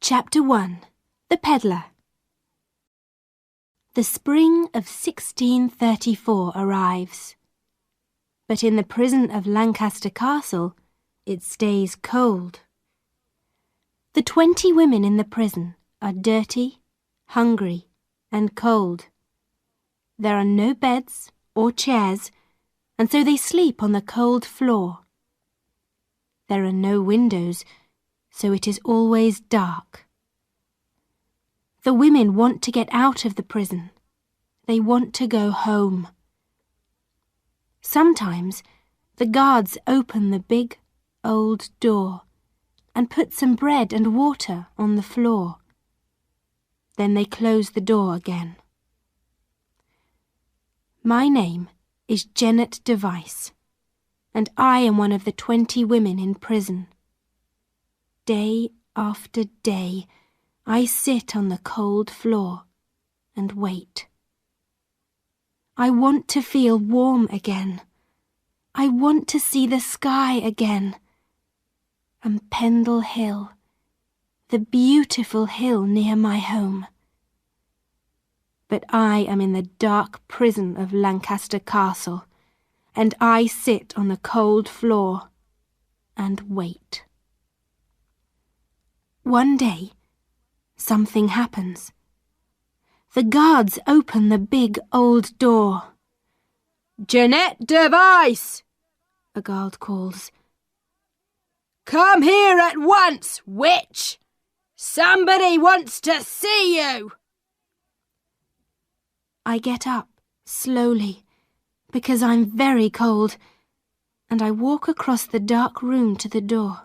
Chapter 1. The Peddler. The spring of 1634 arrives, but in the prison of Lancaster Castle it stays cold. The 20 women in the prison are dirty, hungry, and cold. There are no beds or chairs, and so they sleep on the cold floor. There are no windows, so it is always dark. The women want to get out of the prison. They want to go home. Sometimes the guards open the big, old door and put some bread and water on the floor. Then they close the door again. My name is Jeanette Device, and I am one of the 20 women in prison. Day after day, I sit on the cold floor and wait. I want to feel warm again. I want to see the sky again. And Pendle Hill, the beautiful hill near my home. But I am in the dark prison of Lancaster Castle, and I sit on the cold floor and wait. One day, something happens. The guards open the big old door. "Jeanette Device!" a guard calls. "Come here at once, witch! Somebody wants to see you!" I get up slowly because I'm very cold, and I walk across the dark room to the door.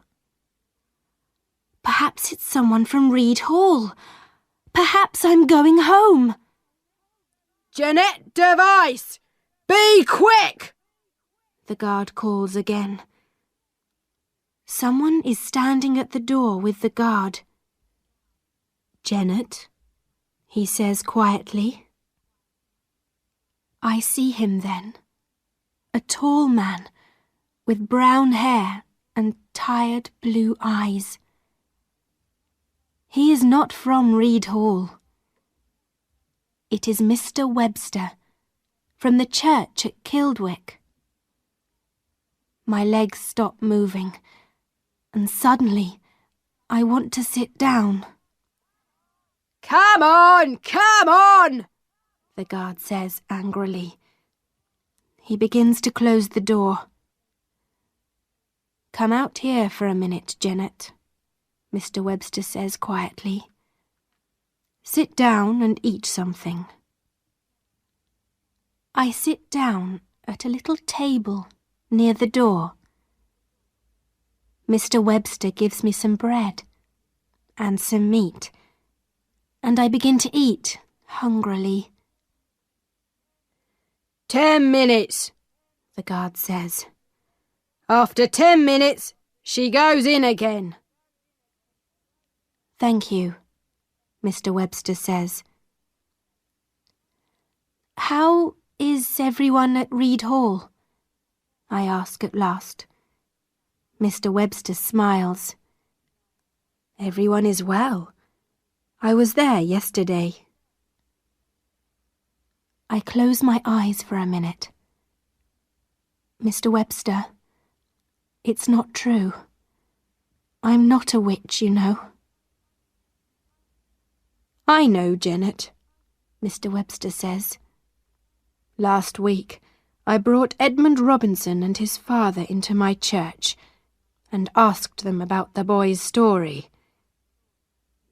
Perhaps it's someone from Reed Hall. Perhaps I'm going home. "Jeanette Device, be quick!" the guard calls again. Someone is standing at the door with the guard. "Jeanette," he says quietly. I see him then, a tall man with brown hair and tired blue eyes. He is not from Reed Hall. It is Mr. Webster, from the church at Kildwick. My legs stop moving, and suddenly I want to sit down. "Come on!" the guard says angrily. He begins to close the door. "Come out here for a minute, Jeanette," Mr. Webster says quietly. "Sit down and eat something." I sit down at a little table near the door. Mr. Webster gives me some bread and some meat, and I begin to eat hungrily. 10 minutes, the guard says. "After 10 minutes, she goes in again." "Thank you," Mr. Webster says. "How is everyone at Reed Hall?" I ask at last. Mr. Webster smiles. "Everyone is well. I was there yesterday." I close my eyes for a minute. "Mr. Webster, it's not true. I'm not a witch, you know." "I know, Jeanette," Mr. Webster says. "Last week I brought Edmund Robinson and his father into my church and asked them about the boy's story.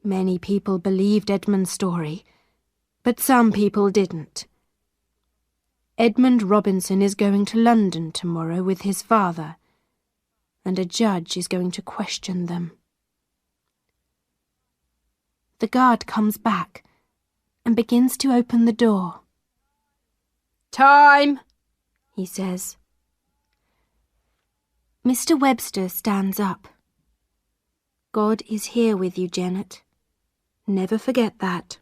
Many people believed Edmund's story, but some people didn't. Edmund Robinson is going to London tomorrow with his father, and a judge is going to question them." The guard comes back and begins to open the door. "Time," he says. Mr. Webster stands up. "God is here with you, Jeanette. Never forget that.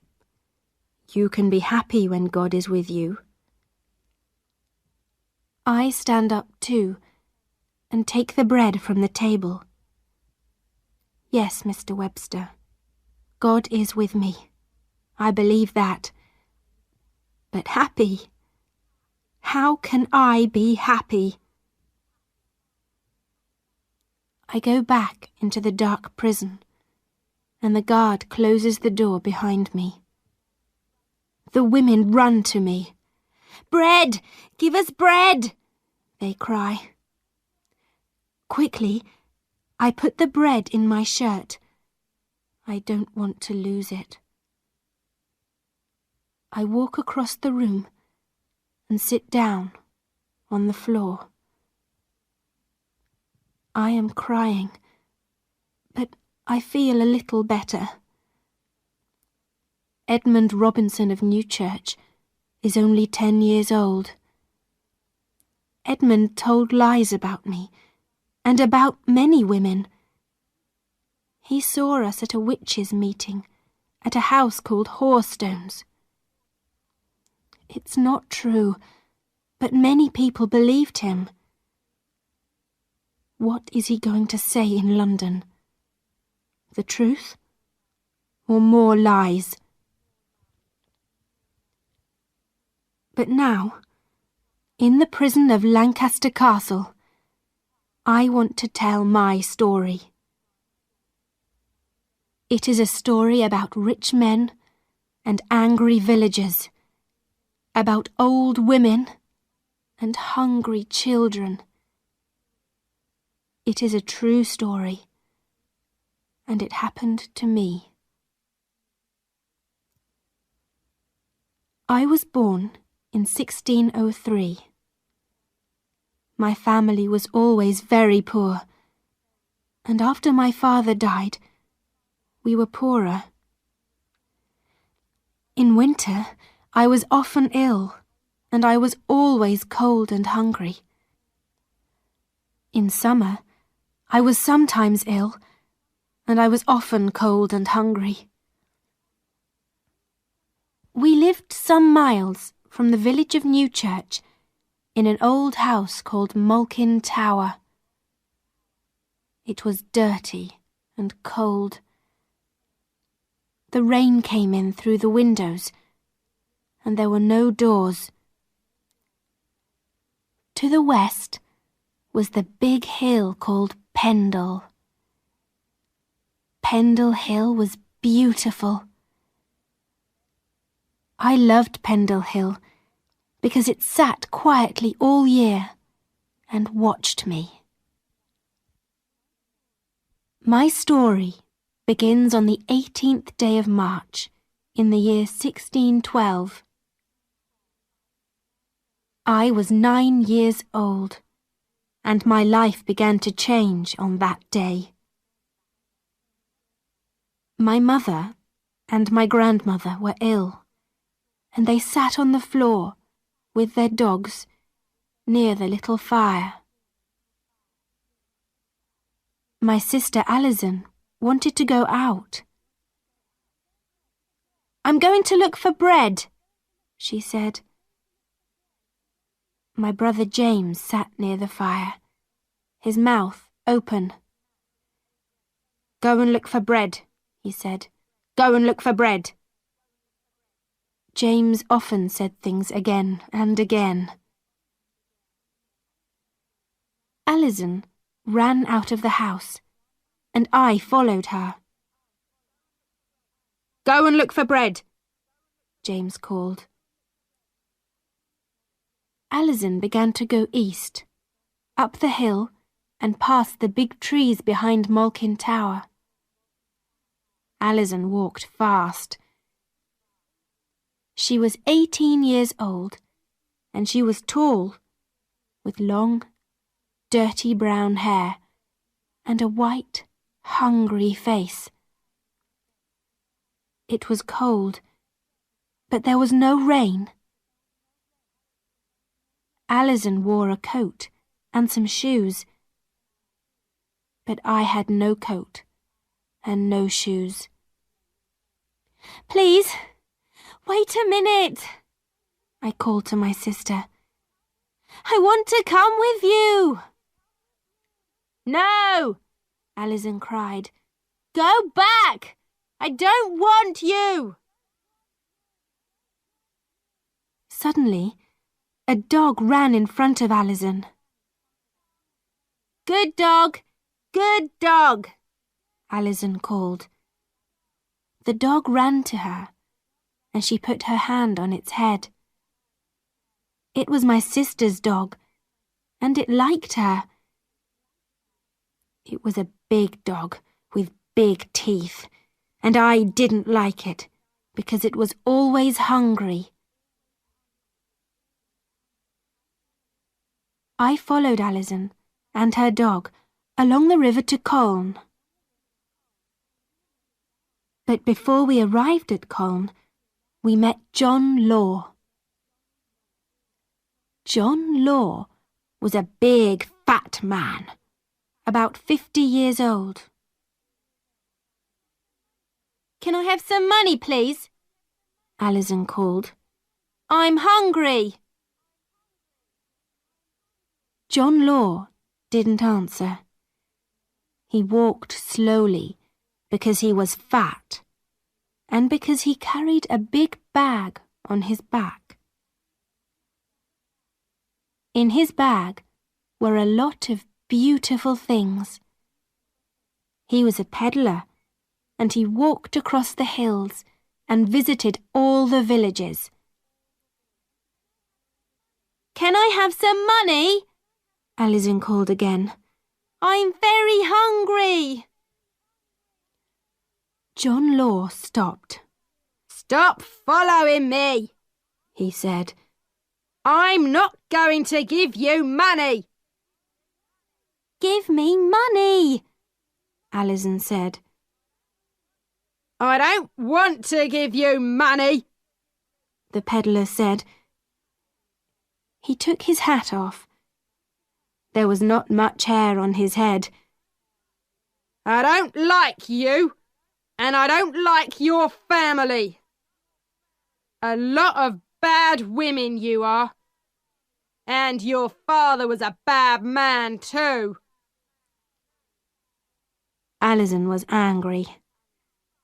You can be happy when God is with you." I stand up too and take the bread from the table. "Yes, Mr. Webster, God is with me. I believe that. But happy? How can I be happy? I go back into the dark prison, and the guard closes the door behind me. The women run to me. "Bread! Give us bread!" they cry. Quickly, I put the bread in my shirt. I don't want to lose it. I walk across the room and sit down on the floor. I am crying, but I feel a little better. Edmund Robinson of Newchurch is only 10 years old. Edmund told lies about me, and about many women. He saw us at a witches' meeting at a house called Hoarstones. It's not true, but many people believed him. What is he going to say in London? The truth? Or more lies? But now, in the prison of Lancaster Castle, I want to tell my story. It is a story about rich men and angry villagers, about old women and hungry children. It is a true story, and it happened to me. I was born in 1603. My family was always very poor, and after my father died, we were poorer. In winter, I was often ill, and I was always cold and hungry. In summer, I was sometimes ill, and I was often cold and hungry. We lived some miles from the village of Newchurch in an old house called Malkin Tower. It was dirty and cold. The rain came in through the windows, and there were no doors. To the west was the big hill called Pendle. Pendle Hill was beautiful. I loved Pendle Hill because it sat quietly all year and watched me. My story begins on the 18th day of March in the year 1612. I was 9 years old, and my life began to change on that day. My mother and my grandmother were ill, and they sat on the floor with their dogs near the little fire. My sister Alison wanted to go out. "I'm going to look for bread," she said. My brother James sat near the fire, his mouth open. "Go and look for bread," he said. "Go and look for bread." James often said things again and again. Alison ran out of the house, and I followed her. "Go and look for bread," James called. Alison began to go east, up the hill and past the big trees behind Malkin Tower. Alison walked fast. She was 18 years old, and she was tall, with long, dirty brown hair and a white, hungry face. It was cold, but there was no rain. Alison wore a coat and some shoes, but I had no coat and no shoes. "Please, wait a minute," I called to my sister. "I want to come with you." "No," Alison cried. "Go back! I don't want you! Suddenly, a dog ran in front of Alison. Good dog! Good dog! Alison called. The dog ran to her, and she put her hand on its head. It was my sister's dog, and it liked her. It was a big dog with big teeth, and I didn't like it because it was always hungry. I followed Alison and her dog along the river to Colne. But before we arrived at Colne, we met John Law. John Law was a big, fat man, about 50 years old. Can I have some money, please? Alison called. I'm hungry. John Law didn't answer. He walked slowly because he was fat and because he carried a big bag on his back. In his bag were a lot of beautiful things. He was a peddler, and he walked across the hills and visited all the villages. Can I have some money? Alison called again. I'm very hungry. John Law stopped. Stop following me, he said. I'm not going to give you money. Give me money, Alison said. I don't want to give you money, the peddler said. He took his hat off. There was not much hair on his head. I don't like you, and I don't like your family. A lot of bad women you are. And your father was a bad man too. Alison was angry.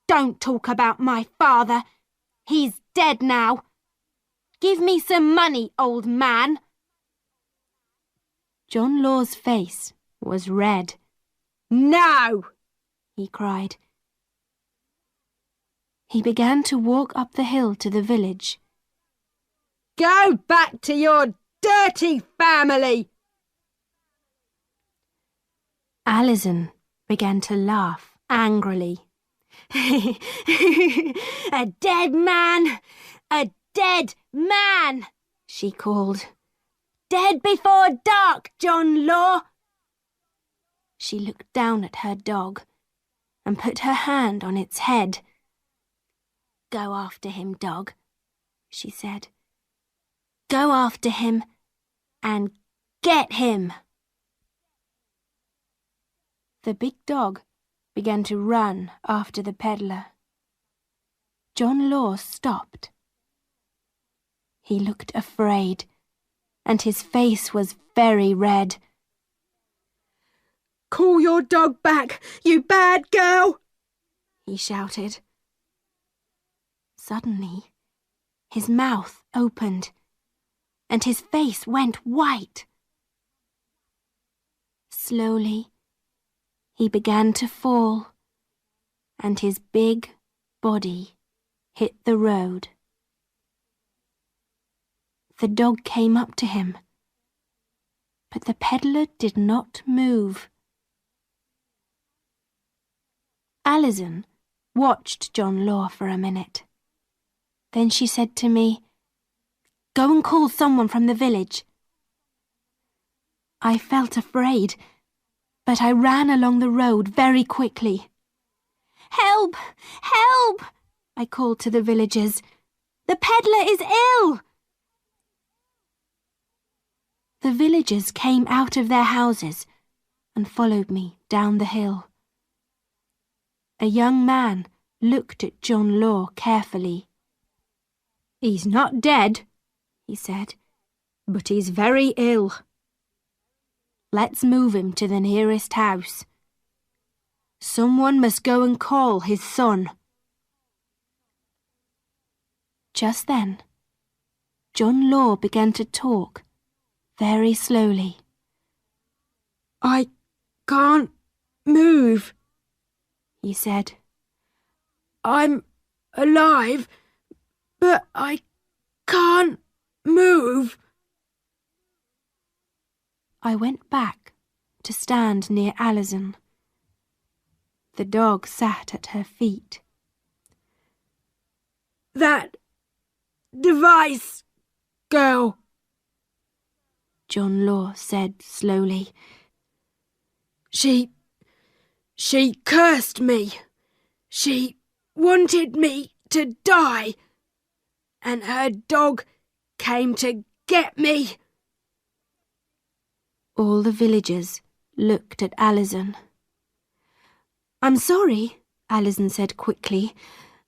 Don't talk about my father. He's dead now. Give me some money, old man. John Law's face was red. No! He cried. He began to walk up the hill to the village. Go back to your dirty family! Alison began to laugh angrily. A dead man! A dead man! She called. Dead before dark, John Law! She looked down at her dog and put her hand on its head. Go after him, dog, she said. Go after him and get him. The big dog began to run after the peddler. John Law stopped. He looked afraid, and his face was very red. Call your dog back, you bad girl! He shouted. Suddenly, his mouth opened, and his face went white. Slowly, he began to fall, and his big body hit the road. The dog came up to him, but the peddler did not move. Alison watched John Law for a minute. Then she said to me, Go and call someone from the village. I felt afraid, but I ran along the road very quickly. Help! Help! I called to the villagers. The peddler is ill! The villagers came out of their houses and followed me down the hill. A young man looked at John Law carefully. He's not dead, he said, but he's very ill. Let's move him to the nearest house. Someone must go and call his son. Just then, John Law began to talk, very slowly. "I can't move," he said. "I'm alive, but I can't move." I went back to stand near Alison. The dog sat at her feet. "That Device girl," John Law said slowly. She cursed me. She wanted me to die, and her dog came to get me." All the villagers looked at Alison. "I'm sorry," Alison said quickly.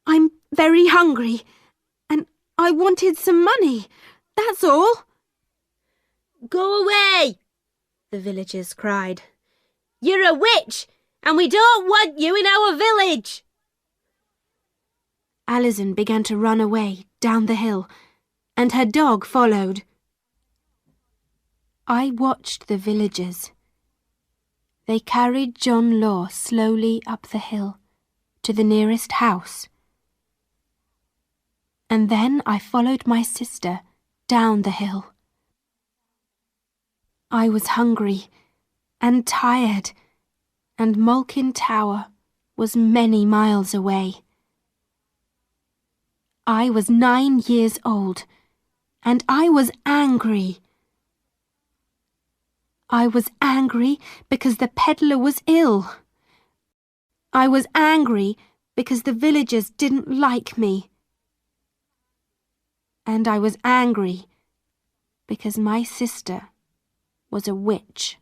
"I'm very hungry, and I wanted some money, that's all." "Go away," the villagers cried. "You're a witch, and we don't want you in our village." Alison began to run away down the hill, and her dog followed. I watched the villagers. They carried John Law slowly up the hill to the nearest house. And then I followed my sister down the hill. I was hungry and tired, and Malkin Tower was many miles away. I was 9 years old, and I was angry. I was angry because the peddler was ill. I was angry because the villagers didn't like me. And I was angry because my sister was a witch.